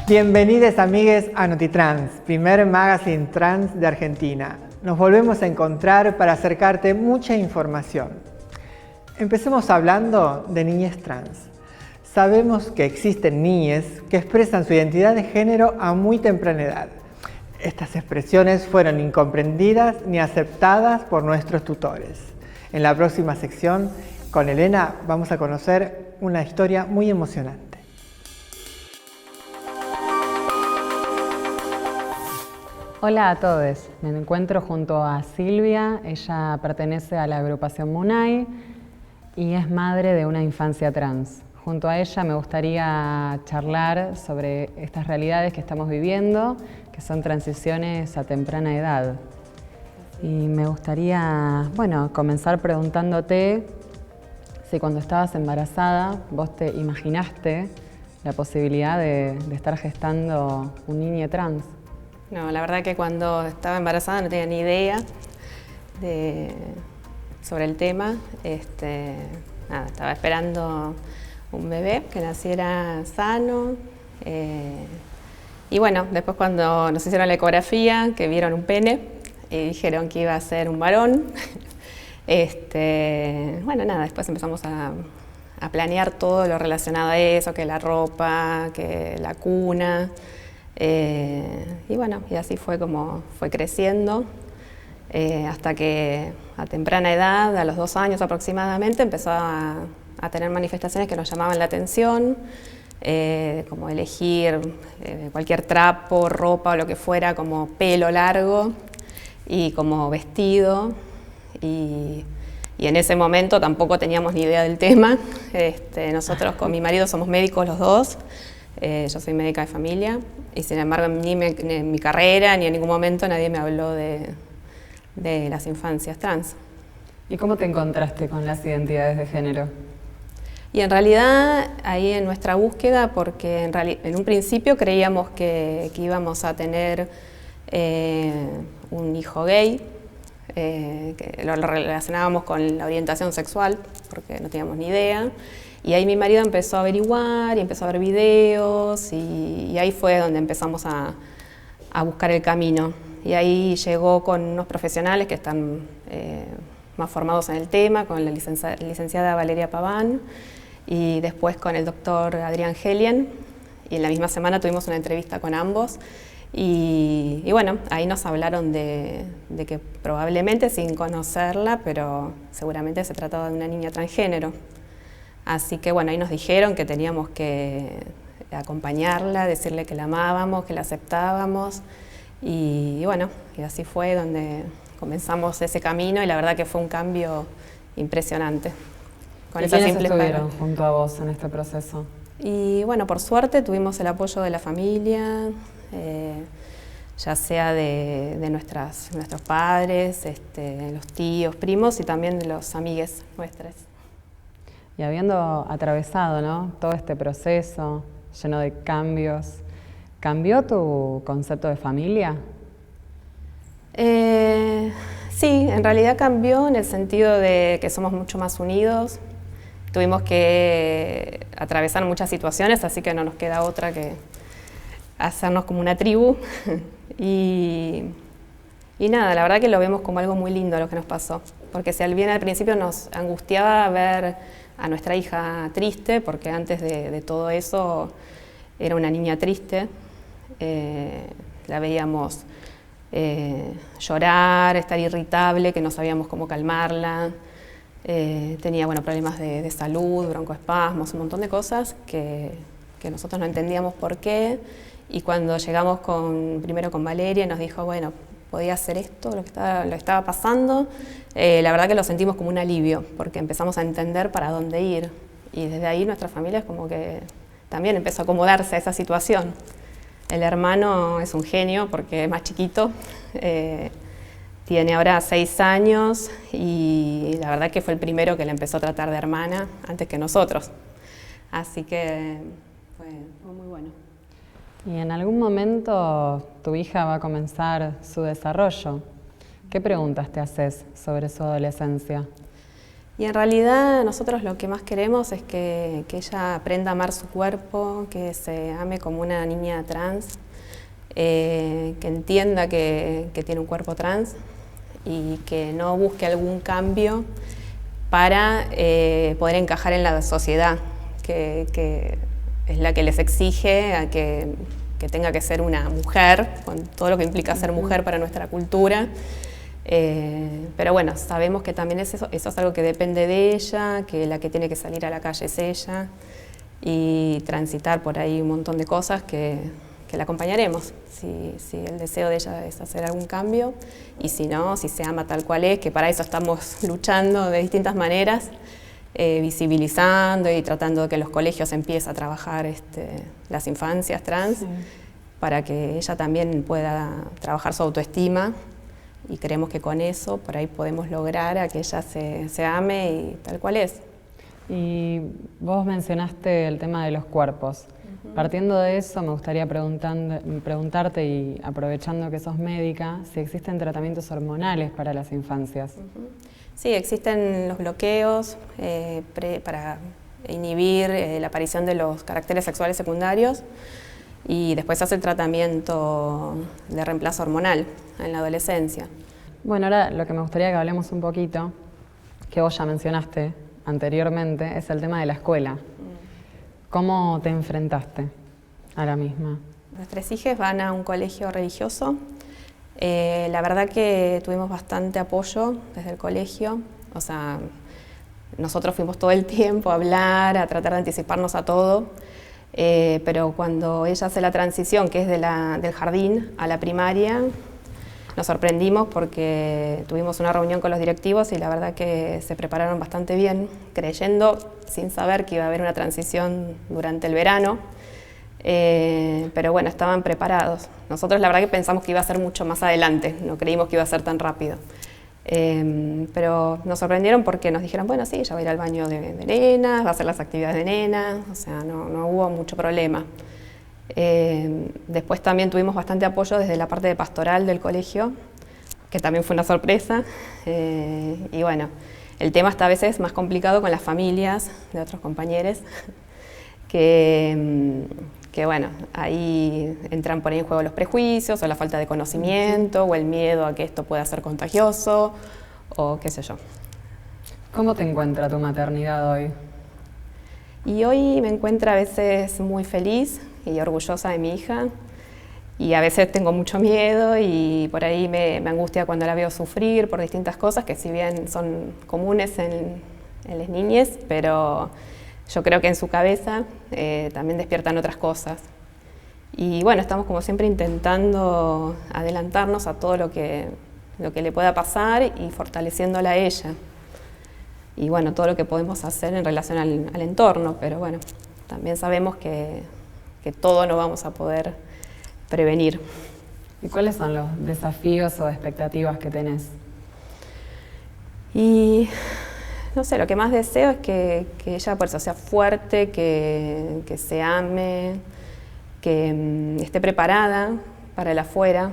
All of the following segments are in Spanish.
Bienvenidos amigues a NotiTrans, primer magazine trans de Argentina. Nos volvemos a encontrar para acercarte mucha información. Empecemos hablando de niñez trans. Sabemos que existen niñes que expresan su identidad de género a muy temprana edad. Estas expresiones fueron incomprendidas ni aceptadas por nuestros tutores. En la próxima sección, con Elena, vamos a conocer una historia muy emocionante. Hola a todos, me encuentro junto a Silvia, ella pertenece a la agrupación Munay y es madre de una infancia trans. Junto a ella me gustaría charlar sobre estas realidades que estamos viviendo, que son transiciones a temprana edad. Y me gustaría, comenzar preguntándote si cuando estabas embarazada vos te imaginaste la posibilidad de estar gestando un niño trans. No, la verdad que cuando estaba embarazada no tenía ni idea sobre el tema. Estaba esperando un bebé que naciera sano. Y bueno, después cuando nos hicieron la ecografía, que vieron un pene y dijeron que iba a ser un varón, después empezamos a planear todo lo relacionado a eso, que la ropa, que la cuna. Y así fue como fue creciendo, hasta que a temprana edad, a los 2 años aproximadamente, empezó a tener manifestaciones que nos llamaban la atención, como elegir cualquier trapo, ropa o lo que fuera, como pelo largo y como vestido. Y en ese momento tampoco teníamos ni idea del tema. Nosotros con mi marido somos médicos los dos. Yo soy médica de familia y sin embargo ni en mi carrera ni en ningún momento nadie me habló de las infancias trans. ¿Y cómo te encontraste con las identidades de género? Y en realidad ahí en nuestra búsqueda, porque en un principio creíamos que íbamos a tener un hijo gay, que lo relacionábamos con la orientación sexual, porque no teníamos ni idea. Y ahí mi marido empezó a averiguar y empezó a ver videos y ahí fue donde empezamos a buscar el camino. Y ahí llegó con unos profesionales que están más formados en el tema, con la licenciada Valeria Paván y después con el doctor Adrián Helien. Y en la misma semana tuvimos una entrevista con ambos. Y ahí nos hablaron de que probablemente, sin conocerla, pero seguramente se trataba de una niña transgénero. Así que ahí nos dijeron que teníamos que acompañarla, decirle que la amábamos, que la aceptábamos y así fue donde comenzamos ese camino y la verdad que fue un cambio impresionante. ¿Y quiénes estuvieron junto a vos en este proceso? Y por suerte tuvimos el apoyo de la familia, ya sea de nuestros padres, los tíos, primos y también de los amigues nuestros. Y habiendo atravesado, todo este proceso lleno de cambios, ¿cambió tu concepto de familia? Sí, en realidad cambió en el sentido de que somos mucho más unidos. Tuvimos que atravesar muchas situaciones, así que no nos queda otra que hacernos como una tribu. Y nada, la verdad que lo vemos como algo muy lindo lo que nos pasó. Porque si bien al principio nos angustiaba ver a nuestra hija triste, porque antes de todo eso era una niña triste, la veíamos llorar, estar irritable, que no sabíamos cómo calmarla, tenía problemas de salud, broncoespasmos, un montón de cosas que nosotros no entendíamos por qué, y cuando llegamos primero con Valeria nos dijo, podía hacer esto, lo que estaba pasando, la verdad que lo sentimos como un alivio, porque empezamos a entender para dónde ir. Y desde ahí nuestra familia es como que también empezó a acomodarse a esa situación. El hermano es un genio porque es más chiquito, tiene ahora 6 años y la verdad que fue el primero que le empezó a tratar de hermana antes que nosotros. Así que fue muy bueno. Y en algún momento tu hija va a comenzar su desarrollo. ¿Qué preguntas te haces sobre su adolescencia? Y en realidad nosotros lo que más queremos es que ella aprenda a amar su cuerpo, que se ame como una niña trans, que entienda que tiene un cuerpo trans y que no busque algún cambio para poder encajar en la sociedad, que es la que les exige a que tenga que ser una mujer, con todo lo que implica ser mujer para nuestra cultura. Pero bueno, sabemos que también eso es algo que depende de ella, que la que tiene que salir a la calle es ella, y transitar por ahí un montón de cosas que la acompañaremos, si el deseo de ella es hacer algún cambio, y si no, si se ama tal cual es, que para eso estamos luchando de distintas maneras, visibilizando y tratando de que los colegios empiecen a trabajar las infancias trans, sí, para que ella también pueda trabajar su autoestima, y creemos que con eso por ahí podemos lograr a que ella se ame y tal cual es. Y vos mencionaste el tema de los cuerpos. Partiendo de eso, me gustaría preguntarte, y aprovechando que sos médica, si existen tratamientos hormonales para las infancias. Sí, existen los bloqueos para inhibir la aparición de los caracteres sexuales secundarios, y después hace el tratamiento de reemplazo hormonal en la adolescencia. Bueno, ahora lo que me gustaría que hablemos un poquito, que vos ya mencionaste anteriormente, es el tema de la escuela. ¿Cómo te enfrentaste a la misma? Nuestras hijas van a un colegio religioso. La verdad que tuvimos bastante apoyo desde el colegio. O sea, nosotros fuimos todo el tiempo a hablar, a tratar de anticiparnos a todo. Pero cuando ella hace la transición, que es del jardín a la primaria, nos sorprendimos porque tuvimos una reunión con los directivos y la verdad que se prepararon bastante bien, creyendo, sin saber que iba a haber una transición durante el verano, pero bueno, estaban preparados. Nosotros la verdad que pensamos que iba a ser mucho más adelante, no creímos que iba a ser tan rápido. Pero nos sorprendieron porque nos dijeron, bueno, sí, ella va a ir al baño de nenas, va a hacer las actividades de nenas, o sea, no hubo mucho problema. Después también tuvimos bastante apoyo desde la parte de pastoral del colegio, que también fue una sorpresa. Y bueno, el tema está a veces más complicado con las familias de otros compañeros, que bueno, ahí entran por ahí en juego los prejuicios, o la falta de conocimiento, o el miedo a que esto pueda ser contagioso, o qué sé yo. ¿Cómo te encuentra tu maternidad hoy? Y hoy me encuentro a veces muy feliz y orgullosa de mi hija, y a veces tengo mucho miedo y por ahí me angustia cuando la veo sufrir por distintas cosas que si bien son comunes en las niñas, pero yo creo que en su cabeza también despiertan otras cosas. Y bueno, estamos como siempre intentando adelantarnos a todo lo que le pueda pasar y fortaleciéndola a ella. Y bueno, todo lo que podemos hacer en relación al entorno, pero bueno, también sabemos que todo no vamos a poder prevenir. ¿Y cuáles son los desafíos o expectativas que tenés? Y no sé, lo que más deseo es que ella por eso sea fuerte, que se ame, que esté preparada para el afuera,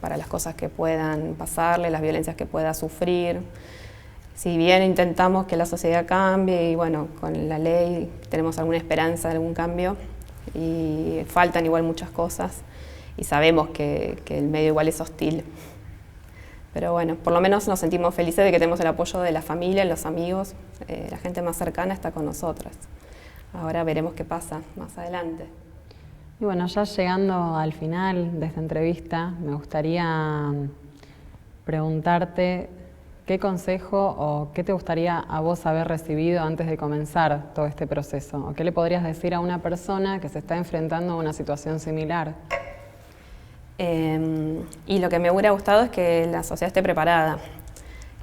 para las cosas que puedan pasarle, las violencias que pueda sufrir. Si bien intentamos que la sociedad cambie y bueno, con la ley tenemos alguna esperanza de algún cambio, y faltan igual muchas cosas y sabemos que el medio igual es hostil. Pero bueno, por lo menos nos sentimos felices de que tenemos el apoyo de la familia, los amigos, la gente más cercana está con nosotras. Ahora veremos qué pasa más adelante. Y bueno, ya llegando al final de esta entrevista, me gustaría preguntarte qué consejo o qué te gustaría a vos haber recibido antes de comenzar todo este proceso, o qué le podrías decir a una persona que se está enfrentando a una situación similar. Y lo que me hubiera gustado es que la sociedad esté preparada,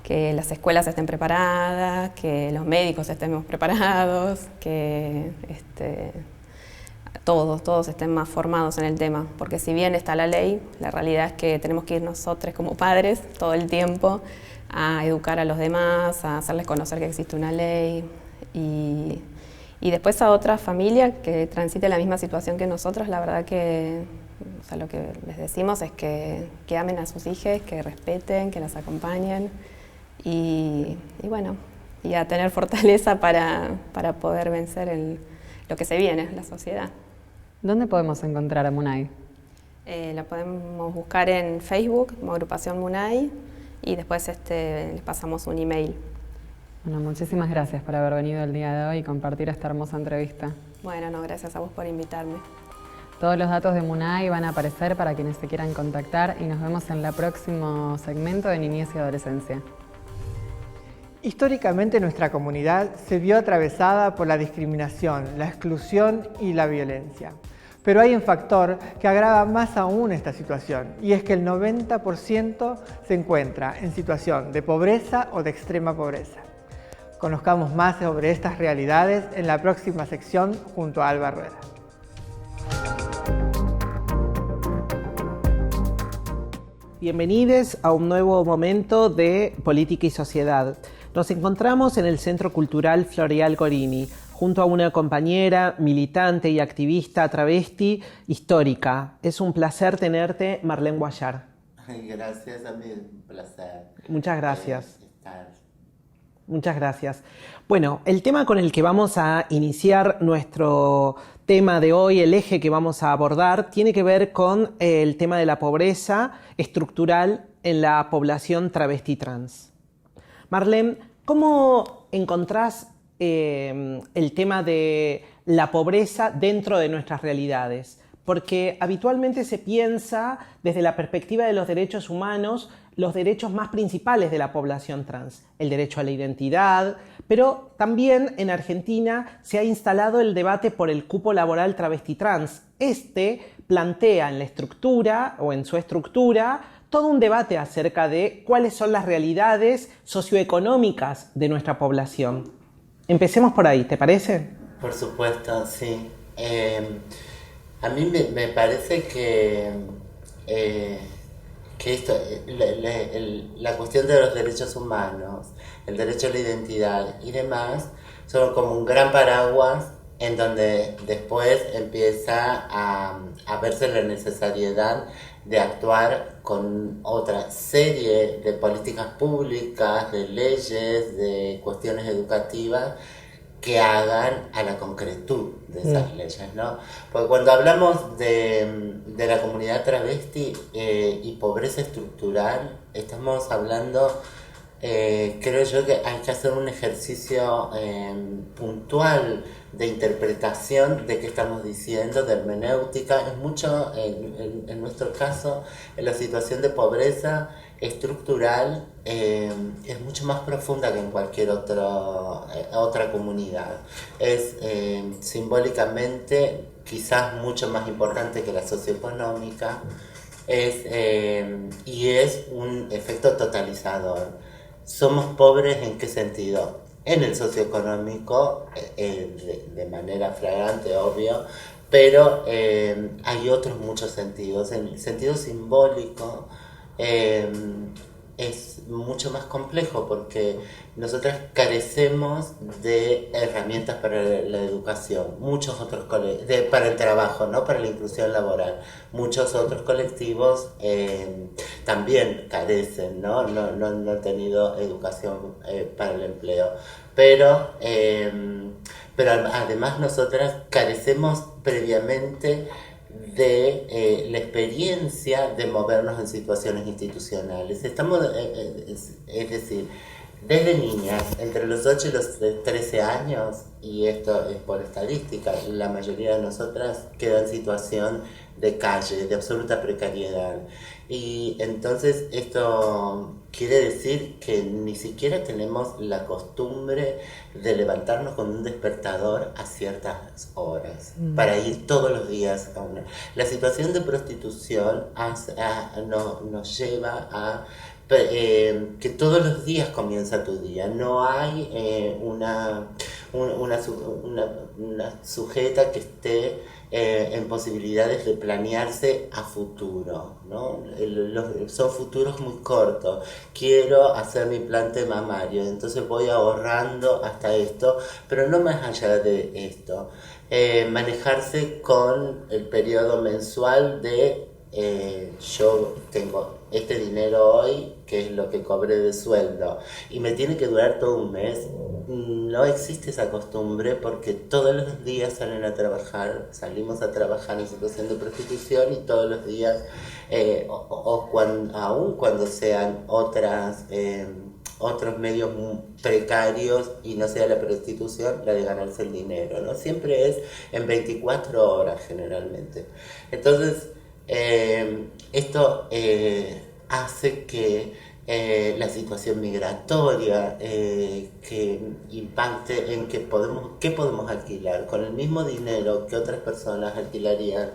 que las escuelas estén preparadas, que los médicos estemos preparados, que todos estén más formados en el tema, porque si bien está la ley, la realidad es que tenemos que ir nosotros como padres todo el tiempo a educar a los demás, a hacerles conocer que existe una ley y después a otra familia que transite la misma situación que nosotros. La verdad que lo que les decimos es que amen a sus hijas, que respeten, que las acompañen y bueno, y a tener fortaleza para poder vencer lo que se viene, la sociedad. ¿Dónde podemos encontrar a Munay? La podemos buscar en Facebook como Agrupación Munay y después les pasamos un email. Bueno, muchísimas gracias por haber venido el día de hoy y compartir esta hermosa entrevista. Bueno, no, gracias a vos por invitarme. Todos los datos de Munay van a aparecer para quienes se quieran contactar y nos vemos en el próximo segmento de Niñez y Adolescencia. Históricamente nuestra comunidad se vio atravesada por la discriminación, la exclusión y la violencia. Pero hay un factor que agrava más aún esta situación, y es que el 90% se encuentra en situación de pobreza o de extrema pobreza. Conozcamos más sobre estas realidades en la próxima sección junto a Alba Rueda. Bienvenidos a un nuevo momento de Política y Sociedad. Nos encontramos en el Centro Cultural Floreal Gorini, junto a una compañera, militante y activista travesti histórica. Es un placer tenerte, Marlene Guayar. Gracias, a mí es un placer. Muchas gracias. Estar. Muchas gracias. Bueno, el tema con el que vamos a iniciar nuestro tema de hoy, el eje que vamos a abordar, tiene que ver con el tema de la pobreza estructural en la población travesti trans. Marlene, ¿cómo encontrás el tema de la pobreza dentro de nuestras realidades? Porque habitualmente se piensa desde la perspectiva de los derechos humanos, los derechos más principales de la población trans, el derecho a la identidad, pero también en Argentina se ha instalado el debate por el cupo laboral travesti trans. Este plantea en la estructura o en su estructura todo un debate acerca de cuáles son las realidades socioeconómicas de nuestra población. Empecemos por ahí, ¿te parece? Por supuesto, sí. A mí me parece que esto, la cuestión de los derechos humanos, el derecho a la identidad y demás, son como un gran paraguas en donde después empieza a verse la necesariedad de actuar con otra serie de políticas públicas, de leyes, de cuestiones educativas que hagan a la concretud de esas leyes, ¿no? Porque cuando hablamos de la comunidad travesti y pobreza estructural, estamos hablando, creo yo que hay que hacer un ejercicio puntual de interpretación de qué estamos diciendo, de hermenéutica. Es mucho, en nuestro caso, en la situación de pobreza estructural es mucho más profunda que en cualquier otra comunidad. Es simbólicamente quizás mucho más importante que la socioeconómica, y es un efecto totalizador. ¿Somos pobres en qué sentido? En el socioeconómico, de manera flagrante, obvio, pero hay otros muchos sentidos. En el sentido simbólico es mucho más complejo porque nosotras carecemos de herramientas para la educación, muchos otros para el trabajo, no para la inclusión laboral. Muchos otros colectivos también carecen, no han tenido educación para el empleo, pero además nosotras carecemos previamente de la experiencia de movernos en situaciones institucionales. Es decir, desde niñas, entre los 8 y los 13 años, y esto es por estadística, la mayoría de nosotras queda en situación de calle, de absoluta precariedad. Y entonces esto quiere decir que ni siquiera tenemos la costumbre de levantarnos con un despertador a ciertas horas para ir todos los días a una. La situación de prostitución nos lleva a que todos los días comienza tu día. No hay una sujeta que esté en posibilidades de planearse a futuro, ¿no? Son futuros muy cortos. Quiero hacer mi implante mamario, entonces voy ahorrando hasta esto, pero no más allá de esto. Manejarse con el periodo mensual de yo tengo este dinero hoy, que es lo que cobré de sueldo, y me tiene que durar todo un mes. No existe esa costumbre porque todos los días salimos a trabajar en situación de prostitución y todos los días, aun cuando sean otros medios precarios y no sea la prostitución, la de ganarse el dinero, ¿no? Siempre es en 24 horas generalmente. Entonces, esto hace que la situación migratoria que impacte en qué podemos alquilar con el mismo dinero que otras personas alquilarían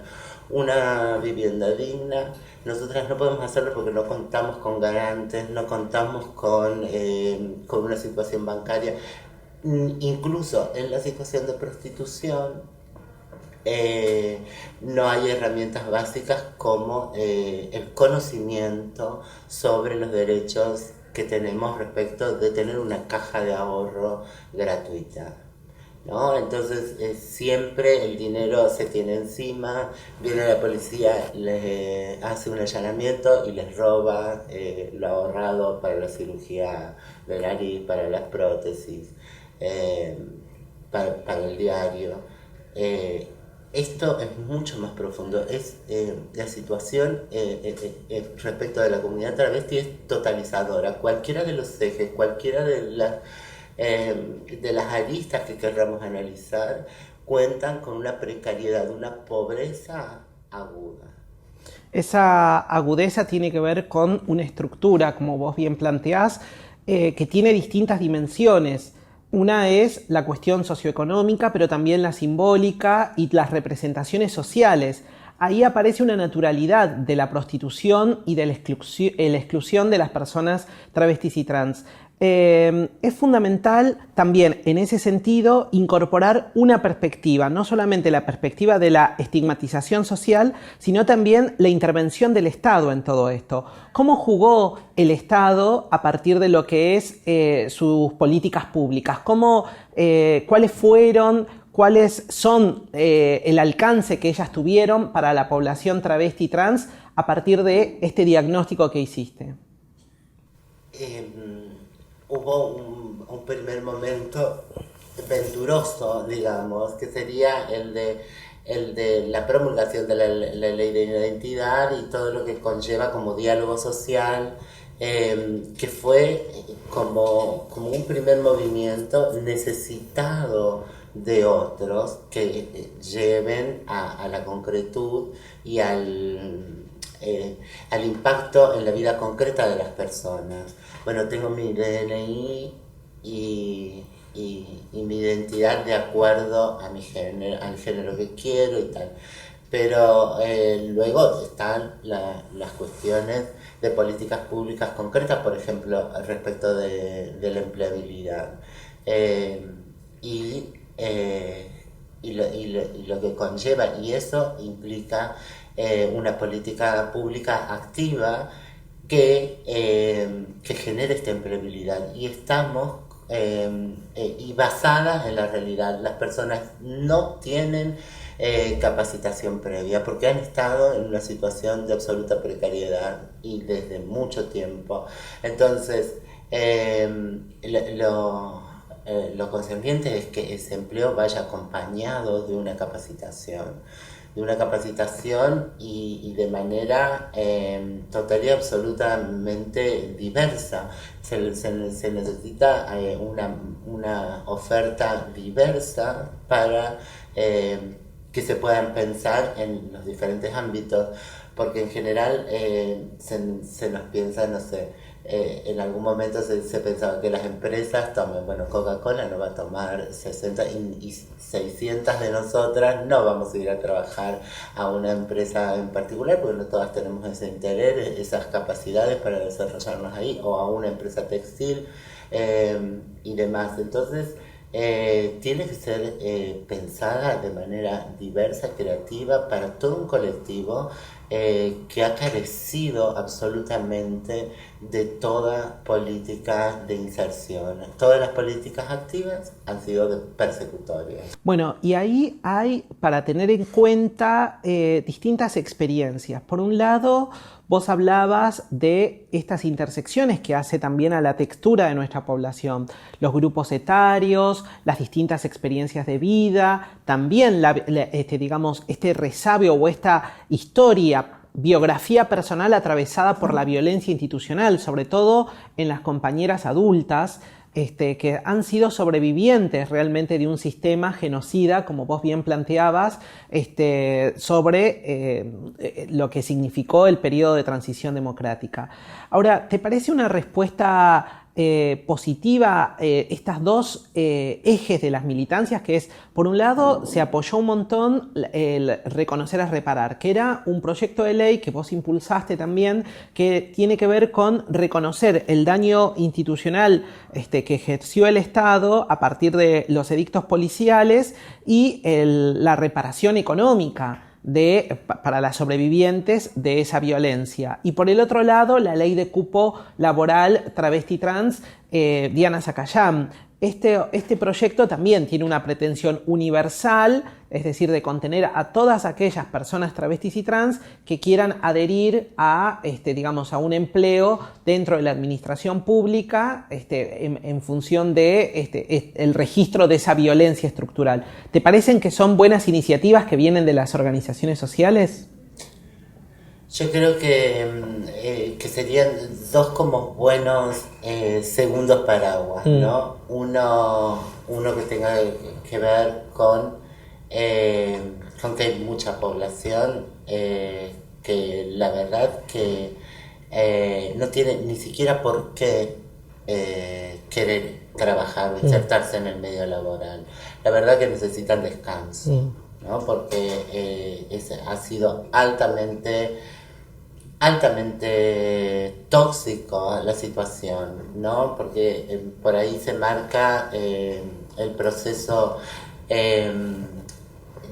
una vivienda digna. Nosotras no podemos hacerlo porque no contamos con garantes, no contamos con una situación bancaria. Incluso en la situación de prostitución no hay herramientas básicas como el conocimiento sobre los derechos que tenemos respecto de tener una caja de ahorro gratuita, ¿no? Entonces siempre el dinero se tiene encima, viene la policía, les hace un allanamiento y les roba lo ahorrado para la cirugía de nariz, para las prótesis, para el diario. Esto es mucho más profundo. La situación respecto de la comunidad travesti es totalizadora. Cualquiera de los ejes, cualquiera de las aristas que queramos analizar, cuentan con una precariedad, una pobreza aguda. Esa agudeza tiene que ver con una estructura, como vos bien planteás, que tiene distintas dimensiones. Una es la cuestión socioeconómica, pero también la simbólica y las representaciones sociales. Ahí aparece una naturalidad de la prostitución y de la exclusión de las personas travestis y trans. Es fundamental también en ese sentido incorporar una perspectiva, no solamente la perspectiva de la estigmatización social, sino también la intervención del Estado en todo esto. ¿Cómo jugó el Estado a partir de lo que es sus políticas públicas? ¿Cuáles fueron, cuáles son el alcance que ellas tuvieron para la población travesti y trans a partir de este diagnóstico que hiciste? Hubo un primer momento venturoso, digamos, que sería el de la promulgación de la ley de identidad y todo lo que conlleva como diálogo social, que fue como un primer movimiento necesitado de otros que lleven a la concretud y al impacto en la vida concreta de las personas. Bueno, tengo mi DNI y mi identidad de acuerdo a mi género, al género que quiero y tal. Pero luego están las cuestiones de políticas públicas concretas, por ejemplo, respecto de la empleabilidad. Y lo que conlleva, y eso implica una política pública activa que genere esta empleabilidad. Y estamos y basadas en la realidad. Las personas no tienen capacitación previa porque han estado en una situación de absoluta precariedad y desde mucho tiempo. Entonces, lo concerniente es que ese empleo vaya acompañado de una capacitación y de manera total y absolutamente diversa. Se necesita una oferta diversa para que se puedan pensar en los diferentes ámbitos, porque en general se nos piensa, no sé, en algún momento se pensaba que las empresas tomen, bueno, Coca-Cola no va a tomar 60 y 600 de nosotras no vamos a ir a trabajar a una empresa en particular porque no todas tenemos ese interés, esas capacidades para desarrollarnos ahí, o a una empresa textil y demás. Entonces tiene que ser pensada de manera diversa, creativa, para todo un colectivo que ha carecido absolutamente de toda política de inserción. Todas las políticas activas han sido persecutorias. Bueno, y ahí hay para tener en cuenta distintas experiencias. Por un lado, vos hablabas de estas intersecciones que hace también a la textura de nuestra población, los grupos etarios, las distintas experiencias de vida, también este resabio o esta historia, biografía personal atravesada por la violencia institucional, sobre todo en las compañeras adultas, que han sido sobrevivientes realmente de un sistema genocida, como vos bien planteabas, sobre lo que significó el periodo de transición democrática. Ahora, ¿te parece una respuesta positiva estas dos ejes de las militancias? Que es, por un lado, se apoyó un montón el reconocer es reparar, que era un proyecto de ley que vos impulsaste también, que tiene que ver con reconocer el daño institucional que ejerció el Estado a partir de los edictos policiales y la reparación económica para las sobrevivientes de esa violencia. Y por el otro lado, la ley de cupo laboral travesti trans, Diana Zacayán. Este proyecto también tiene una pretensión universal, es decir, de contener a todas aquellas personas travestis y trans que quieran adherir a un empleo dentro de la administración pública en función de el registro de esa violencia estructural. ¿Te parecen que son buenas iniciativas que vienen de las organizaciones sociales? Yo creo que serían dos como buenos segundos paraguas, ¿no? Uno que tenga que ver con que hay mucha población que la verdad que no tiene ni siquiera por qué querer trabajar o insertarse en el medio laboral. La verdad que necesitan descanso, ¿no? Porque ha sido altamente tóxico la situación, ¿no? Porque por ahí se marca el proceso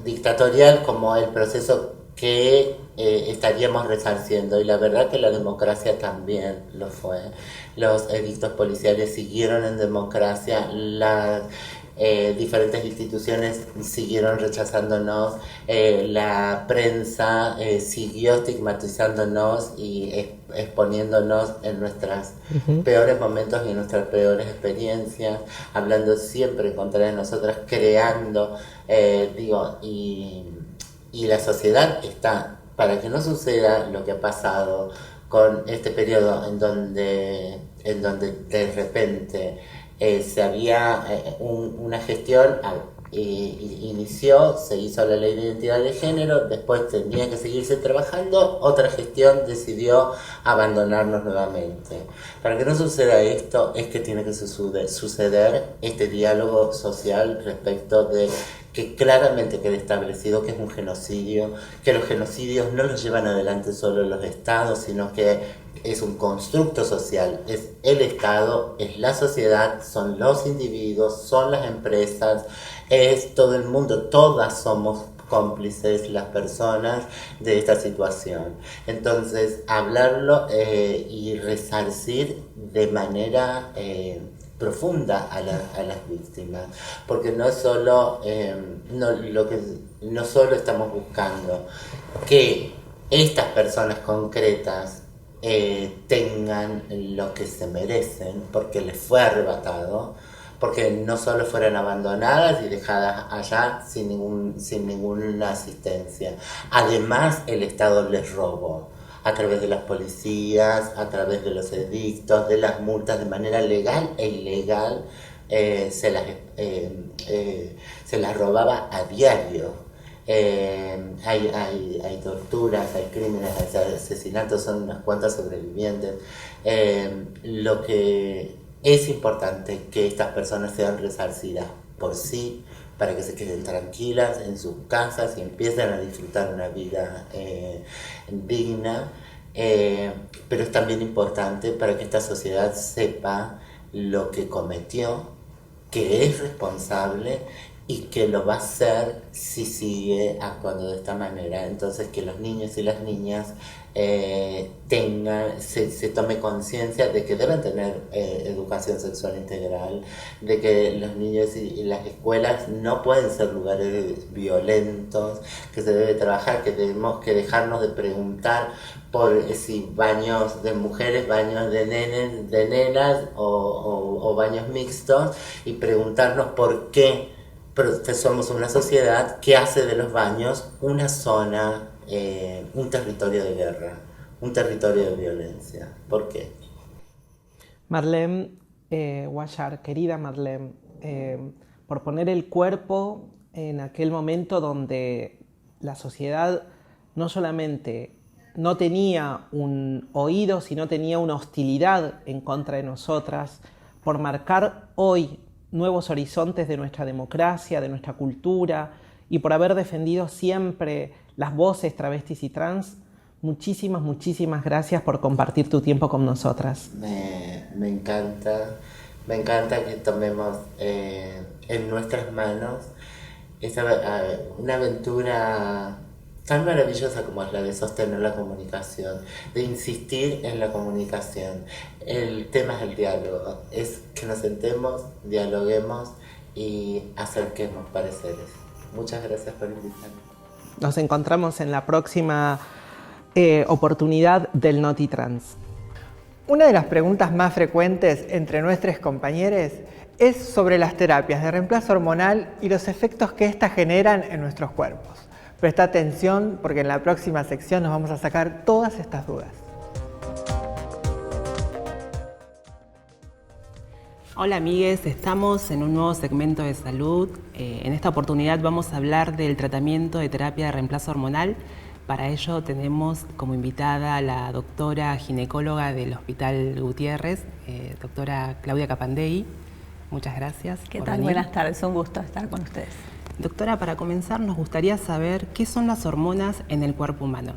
dictatorial como el proceso que estaríamos resarciendo, y la verdad que la democracia también lo fue. Los edictos policiales siguieron en democracia, las diferentes instituciones siguieron rechazándonos, la prensa siguió estigmatizándonos y exponiéndonos en nuestros peores momentos y en nuestras peores experiencias, hablando siempre contra de nosotras, creando, y la sociedad está para que no suceda lo que ha pasado con este periodo en donde de repente se había una gestión, inició, se hizo la ley de identidad de género, después tenía que seguirse trabajando, otra gestión decidió abandonarnos nuevamente. Para que no suceda esto es que tiene que suceder este diálogo social respecto de que claramente quede establecido que es un genocidio, que los genocidios no los llevan adelante solo los estados, sino que es un constructo social, es el Estado, es la sociedad, son los individuos, son las empresas, es todo el mundo, todas somos cómplices las personas de esta situación. Entonces, hablarlo y resarcir de manera profunda a las víctimas, porque no solo estamos buscando que estas personas concretas tengan lo que se merecen porque les fue arrebatado, porque no solo fueron abandonadas y dejadas allá sin ninguna asistencia. Además, el Estado les robó a través de las policías, a través de los edictos, de las multas, de manera legal e ilegal, se las robaba a diario. Hay torturas, hay crímenes, hay asesinatos, son unas cuantas sobrevivientes. Lo que es importante que estas personas sean resarcidas por sí, para que se queden tranquilas en sus casas y empiecen a disfrutar una vida digna, pero es también importante para que esta sociedad sepa lo que cometió, que es responsable y que lo va a hacer si sigue actuando de esta manera. Entonces que los niños y las niñas se tome conciencia de que deben tener educación sexual integral, de que los niños y las escuelas no pueden ser lugares violentos, que se debe trabajar, que tenemos que dejarnos de preguntar por si baños de mujeres, baños de nenes, de nenas o baños mixtos, y preguntarnos por qué somos una sociedad que hace de los baños una zona, un territorio de guerra, un territorio de violencia. ¿Por qué? Marlene Guayar, querida Marlene, por poner el cuerpo en aquel momento donde la sociedad no solamente no tenía un oído, sino tenía una hostilidad en contra de nosotras, por marcar hoy nuevos horizontes de nuestra democracia, de nuestra cultura, y por haber defendido siempre las voces travestis y trans. Muchísimas, muchísimas gracias por compartir tu tiempo con nosotras. Me encanta que tomemos en nuestras manos una aventura tan maravillosa como es la de sostener la comunicación, de insistir en la comunicación. El tema es el diálogo, es que nos sentemos, dialoguemos y acerquemos pareceres. Muchas gracias por invitarme. Nos encontramos en la próxima oportunidad del Noti Trans. Una de las preguntas más frecuentes entre nuestros compañeros es sobre las terapias de reemplazo hormonal y los efectos que éstas generan en nuestros cuerpos. Presta atención porque en la próxima sección nos vamos a sacar todas estas dudas. Hola amigues, estamos en un nuevo segmento de salud. En esta oportunidad vamos a hablar del tratamiento de terapia de reemplazo hormonal. Para ello tenemos como invitada a la doctora ginecóloga del Hospital Gutiérrez, doctora Claudia Capandegui. Muchas gracias. ¿Qué tal? Buenas tardes, un gusto estar con ustedes. Doctora, para comenzar nos gustaría saber qué son las hormonas en el cuerpo humano.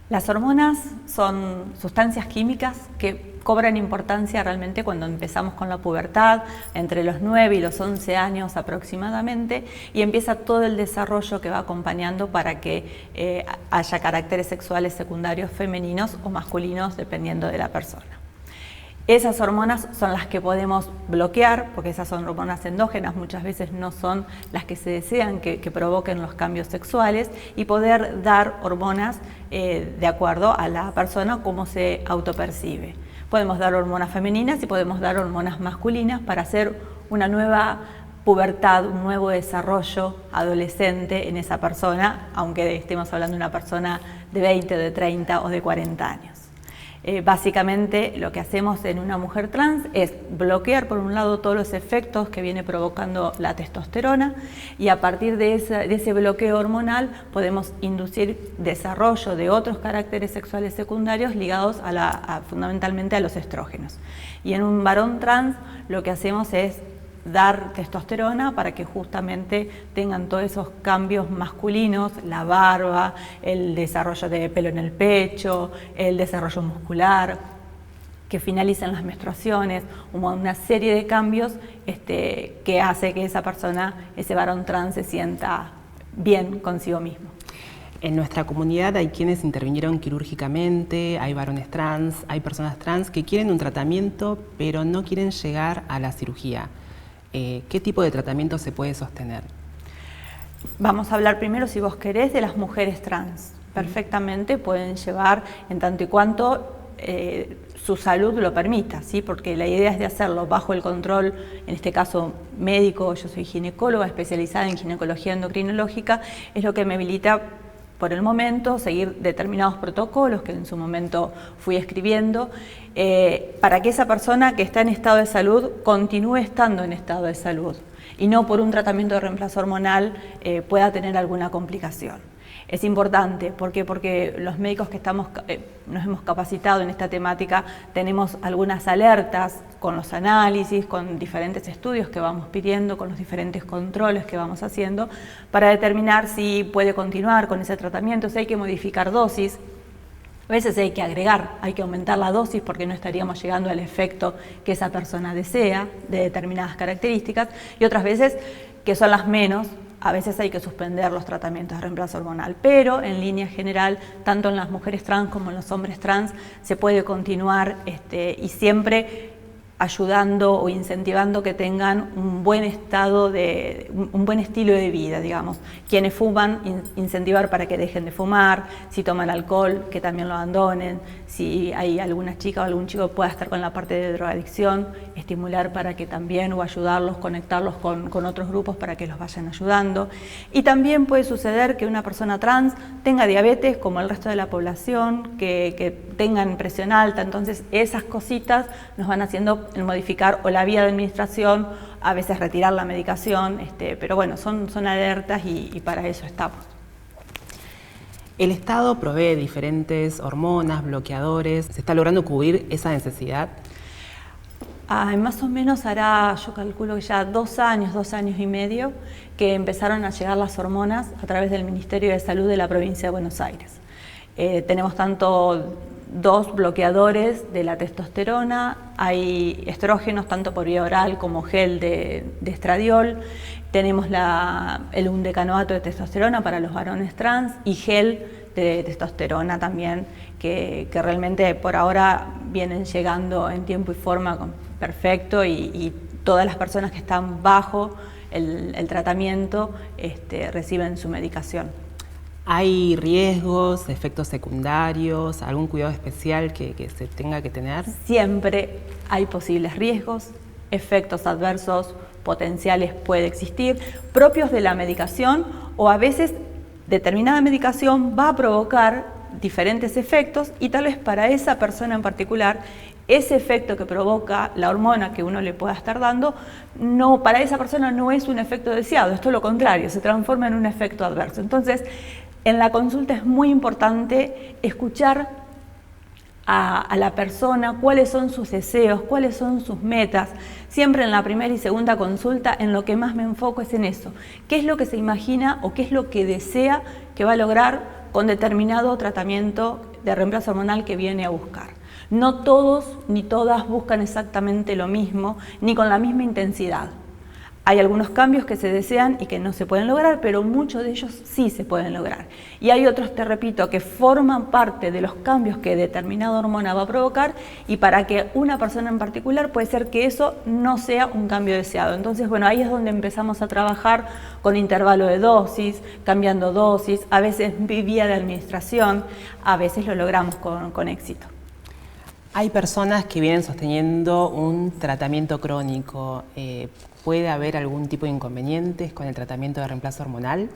Las hormonas son sustancias químicas que cobran importancia realmente cuando empezamos con la pubertad, entre los 9 y los 11 años aproximadamente, y empieza todo el desarrollo que va acompañando para que haya caracteres sexuales secundarios femeninos o masculinos, dependiendo de la persona. Esas hormonas son las que podemos bloquear, porque esas son hormonas endógenas, muchas veces no son las que se desean que provoquen los cambios sexuales, y poder dar hormonas de acuerdo a la persona como se autopercibe. Podemos dar hormonas femeninas y podemos dar hormonas masculinas para hacer una nueva pubertad, un nuevo desarrollo adolescente en esa persona, aunque estemos hablando de una persona de 20, de 30 o de 40 años. Básicamente lo que hacemos en una mujer trans es bloquear por un lado todos los efectos que viene provocando la testosterona, y a partir de ese bloqueo hormonal podemos inducir desarrollo de otros caracteres sexuales secundarios ligados fundamentalmente a los estrógenos. Y en un varón trans lo que hacemos es dar testosterona para que justamente tengan todos esos cambios masculinos, la barba, el desarrollo de pelo en el pecho, el desarrollo muscular, que finalicen las menstruaciones, una serie de cambios que hace que esa persona, ese varón trans, se sienta bien consigo mismo. En nuestra comunidad hay quienes intervinieron quirúrgicamente, hay varones trans, hay personas trans que quieren un tratamiento pero no quieren llegar a la cirugía. ¿Qué tipo de tratamiento se puede sostener? Vamos a hablar primero, si vos querés, de las mujeres trans. Perfectamente pueden llevar en tanto y cuanto su salud lo permita, ¿sí? Porque la idea es de hacerlo bajo el control, en este caso médico. Yo soy ginecóloga especializada en ginecología endocrinológica, es lo que me habilita por el momento seguir determinados protocolos que en su momento fui escribiendo, para que esa persona que está en estado de salud continúe estando en estado de salud y no por un tratamiento de reemplazo hormonal pueda tener alguna complicación. Es importante, ¿por qué? Porque los médicos que nos hemos capacitado en esta temática tenemos algunas alertas con los análisis, con diferentes estudios que vamos pidiendo, con los diferentes controles que vamos haciendo, para determinar si puede continuar con ese tratamiento, si hay que modificar dosis. A veces hay que agregar, hay que aumentar la dosis porque no estaríamos llegando al efecto que esa persona desea de determinadas características, y otras veces que son las menos. A veces hay que suspender los tratamientos de reemplazo hormonal, pero en línea general, tanto en las mujeres trans como en los hombres trans, se puede continuar y siempre ayudando o incentivando que tengan un buen estilo de vida, digamos. Quienes fuman, incentivar para que dejen de fumar, si toman alcohol, que también lo abandonen, si hay alguna chica o algún chico que pueda estar con la parte de drogadicción, estimular para que también, o ayudarlos, conectarlos con otros grupos para que los vayan ayudando. Y también puede suceder que una persona trans tenga diabetes como el resto de la población, que tengan presión alta, entonces esas cositas nos van haciendo el modificar o la vía de administración, a veces retirar la medicación, pero bueno, son alertas y para eso estamos. El Estado provee diferentes hormonas, bloqueadores. ¿Se está logrando cubrir esa necesidad? Más o menos hará, yo calculo que ya 2 años y medio, que empezaron a llegar las hormonas a través del Ministerio de Salud de la provincia de Buenos Aires. Tenemos tanto 2 bloqueadores de la testosterona, hay estrógenos tanto por vía oral como gel de estradiol, tenemos el undecanoato de testosterona para los varones trans y gel de testosterona también, que realmente por ahora vienen llegando en tiempo y forma perfecto y todas las personas que están bajo el tratamiento reciben su medicación. ¿Hay riesgos, efectos secundarios, algún cuidado especial que se tenga que tener? Siempre hay posibles riesgos, efectos adversos potenciales puede existir, propios de la medicación, o a veces determinada medicación va a provocar diferentes efectos y tal vez para esa persona en particular ese efecto que provoca la hormona que uno le pueda estar dando, para esa persona no es un efecto deseado, es todo lo contrario, se transforma en un efecto adverso. Entonces, en la consulta es muy importante escuchar a la persona cuáles son sus deseos, cuáles son sus metas. Siempre en la primera y segunda consulta en lo que más me enfoco es en eso. ¿Qué es lo que se imagina o qué es lo que desea que va a lograr con determinado tratamiento de reemplazo hormonal que viene a buscar? No todos ni todas buscan exactamente lo mismo, ni con la misma intensidad. Hay algunos cambios que se desean y que no se pueden lograr, pero muchos de ellos sí se pueden lograr. Y hay otros, te repito, que forman parte de los cambios que determinada hormona va a provocar y para que una persona en particular puede ser que eso no sea un cambio deseado. Entonces, bueno, ahí es donde empezamos a trabajar con intervalo de dosis, cambiando dosis, a veces vía de administración, a veces lo logramos con éxito. Hay personas que vienen sosteniendo un tratamiento crónico. ¿Puede haber algún tipo de inconvenientes con el tratamiento de reemplazo hormonal?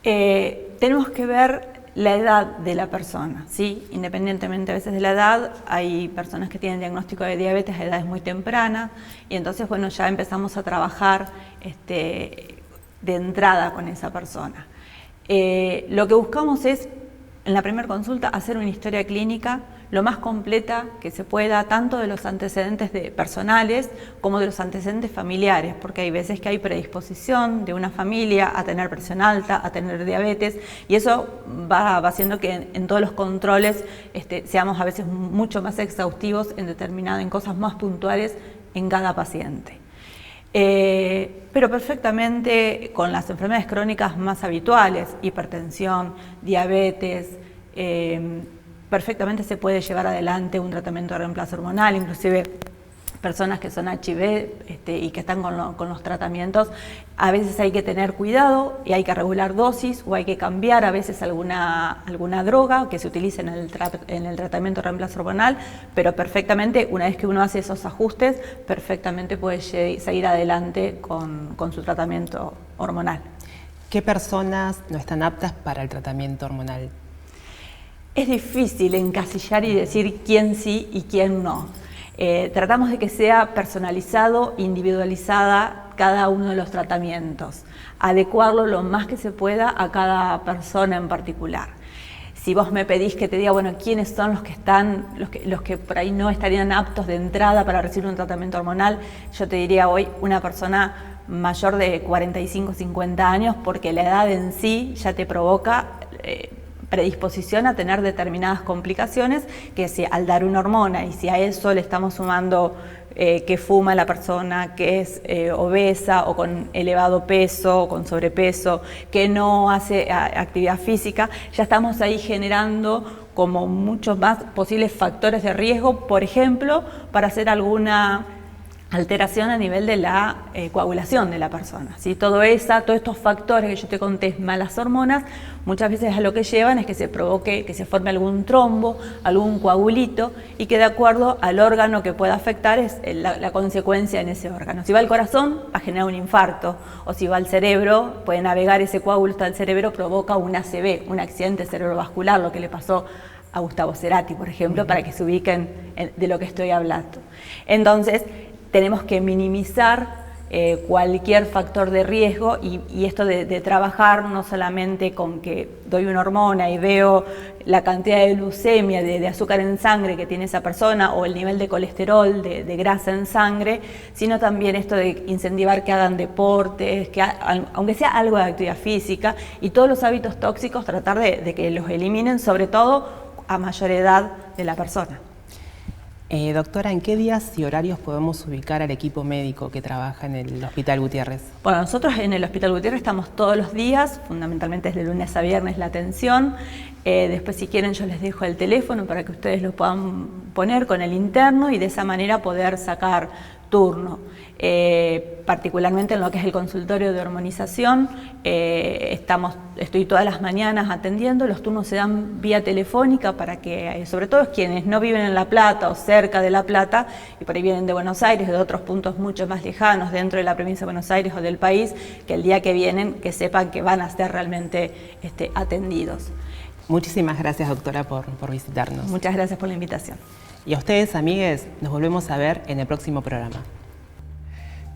Tenemos que ver la edad de la persona, ¿sí? Independientemente a veces de la edad, hay personas que tienen diagnóstico de diabetes a edades muy tempranas y entonces, bueno, ya empezamos a trabajar de entrada con esa persona. Lo que buscamos es, en la primera consulta, hacer una historia clínica lo más completa que se pueda, tanto de los antecedentes personales como de los antecedentes familiares, porque hay veces que hay predisposición de una familia a tener presión alta, a tener diabetes, y eso va haciendo que en todos los controles seamos a veces mucho más exhaustivos en cosas más puntuales en cada paciente. Pero perfectamente con las enfermedades crónicas más habituales, hipertensión, diabetes, perfectamente se puede llevar adelante un tratamiento de reemplazo hormonal, inclusive personas que son HIV y que están con los tratamientos, a veces hay que tener cuidado y hay que regular dosis o hay que cambiar a veces alguna droga que se utilice en el tratamiento de reemplazo hormonal, pero perfectamente, una vez que uno hace esos ajustes, perfectamente puede seguir adelante con su tratamiento hormonal. ¿Qué personas no están aptas para el tratamiento hormonal? Es difícil encasillar y decir quién sí y quién no. Tratamos de que sea personalizado, individualizada cada uno de los tratamientos, adecuarlo lo más que se pueda a cada persona en particular. Si vos me pedís que te diga, bueno, quiénes son los que por ahí no estarían aptos de entrada para recibir un tratamiento hormonal, yo te diría hoy una persona mayor de 45, 50 años, porque la edad en sí ya te provoca predisposición a tener determinadas complicaciones que si al dar una hormona y si a eso le estamos sumando que fuma la persona, que es obesa o con elevado peso o con sobrepeso, que no hace actividad física, ya estamos ahí generando como muchos más posibles factores de riesgo, por ejemplo, para hacer alguna alteración a nivel de la coagulación de la persona. ¿Sí? Todos estos factores que yo te conté, malas hormonas, muchas veces a lo que llevan es que se provoque, que se forme algún trombo, algún coagulito, y que de acuerdo al órgano que pueda afectar es la consecuencia en ese órgano. Si va al corazón, va a generar un infarto, o si va al cerebro, puede navegar ese coágulo hasta el cerebro, provoca un ACV, un accidente cerebrovascular, lo que le pasó a Gustavo Cerati, por ejemplo, para que se ubiquen de lo que estoy hablando. Entonces, tenemos que minimizar cualquier factor de riesgo y esto de trabajar no solamente con que doy una hormona y veo la cantidad de glucemia, de azúcar en sangre que tiene esa persona o el nivel de colesterol, de grasa en sangre, sino también esto de incentivar que hagan deportes, que aunque sea algo de actividad física, y todos los hábitos tóxicos tratar de que los eliminen, sobre todo a mayor edad de la persona. Doctora, ¿en qué días y horarios podemos ubicar al equipo médico que trabaja en el Hospital Gutiérrez? Bueno, nosotros en el Hospital Gutiérrez estamos todos los días, fundamentalmente es de lunes a viernes la atención. Después, si quieren, yo les dejo el teléfono para que ustedes lo puedan poner con el interno y de esa manera poder sacar turno. Particularmente en lo que es el consultorio de hormonización, estoy todas las mañanas atendiendo, los turnos se dan vía telefónica para que, sobre todo quienes no viven en La Plata o cerca de La Plata, y por ahí vienen de Buenos Aires, de otros puntos mucho más lejanos dentro de la provincia de Buenos Aires o del país, que el día que vienen, que sepan que van a ser realmente atendidos. Muchísimas gracias, doctora, por visitarnos. Muchas gracias por la invitación. Y a ustedes, amigues, nos volvemos a ver en el próximo programa.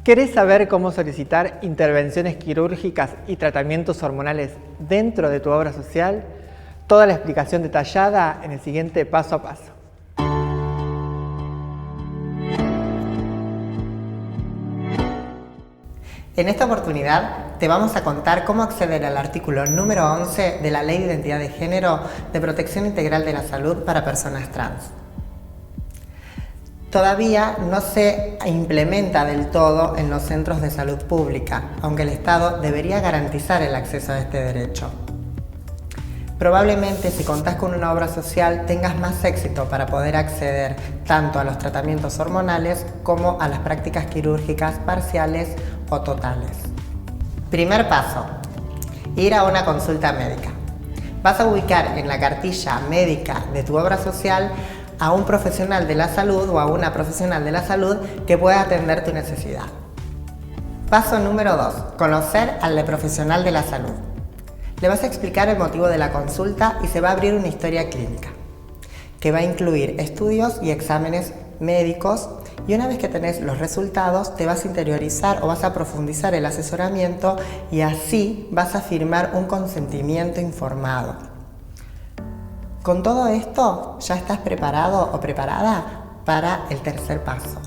¿Querés saber cómo solicitar intervenciones quirúrgicas y tratamientos hormonales dentro de tu obra social? Toda la explicación detallada en el siguiente paso a paso. En esta oportunidad te vamos a contar cómo acceder al artículo número 11 de la Ley de Identidad de Género de Protección Integral de la Salud para Personas Trans. Todavía no se implementa del todo en los centros de salud pública, aunque el Estado debería garantizar el acceso a este derecho. Probablemente si contás con una obra social tengas más éxito para poder acceder tanto a los tratamientos hormonales como a las prácticas quirúrgicas parciales o totales. Primer paso, ir a una consulta médica. Vas a ubicar en la cartilla médica de tu obra social a un profesional de la salud o a una profesional de la salud que pueda atender tu necesidad. Paso número 2. Conocer al profesional de la salud. Le vas a explicar el motivo de la consulta y se va a abrir una historia clínica que va a incluir estudios y exámenes médicos, y una vez que tenés los resultados te vas a interiorizar o vas a profundizar el asesoramiento y así vas a firmar un consentimiento informado. Con todo esto, ya estás preparado o preparada para el tercer paso.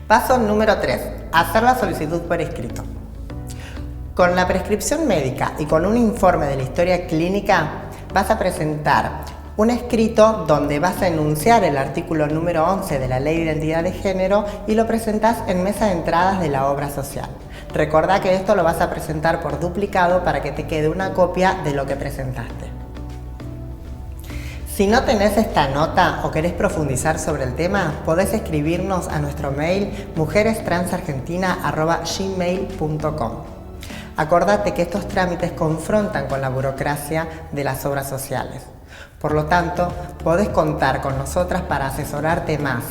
Paso número 3. Hacer la solicitud por escrito. Con la prescripción médica y con un informe de la historia clínica, vas a presentar un escrito donde vas a enunciar el artículo número 11 de la Ley de Identidad de Género y lo presentás en mesa de entradas de la obra social. Recordá que esto lo vas a presentar por duplicado para que te quede una copia de lo que presentaste. Si no tenés esta nota o querés profundizar sobre el tema, podés escribirnos a nuestro mail mujerestransargentina@gmail.com. Acordate que estos trámites confrontan con la burocracia de las obras sociales. Por lo tanto, podés contar con nosotras para asesorarte más.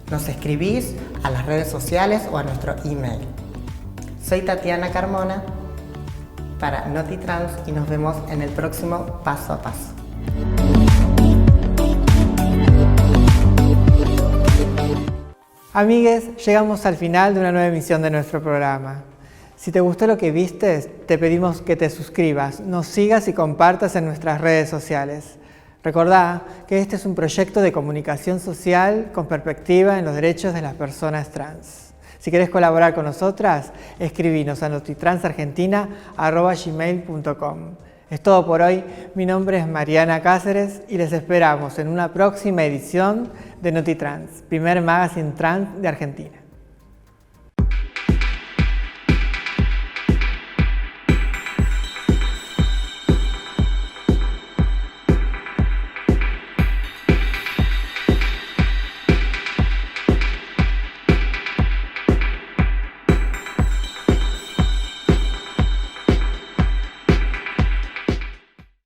Nos escribís a las redes sociales o a nuestro email. Soy Tatiana Carmona para NotiTrans y nos vemos en el próximo Paso a Paso. Amigues, llegamos al final de una nueva emisión de nuestro programa. Si te gustó lo que viste, te pedimos que te suscribas, nos sigas y compartas en nuestras redes sociales. Recordá que este es un proyecto de comunicación social con perspectiva en los derechos de las personas trans. Si querés colaborar con nosotras, escribinos a notitransargentina@gmail.com. Es todo por hoy. Mi nombre es Mariana Cáceres y les esperamos en una próxima edición de NotiTrans, primer magazine trans de Argentina.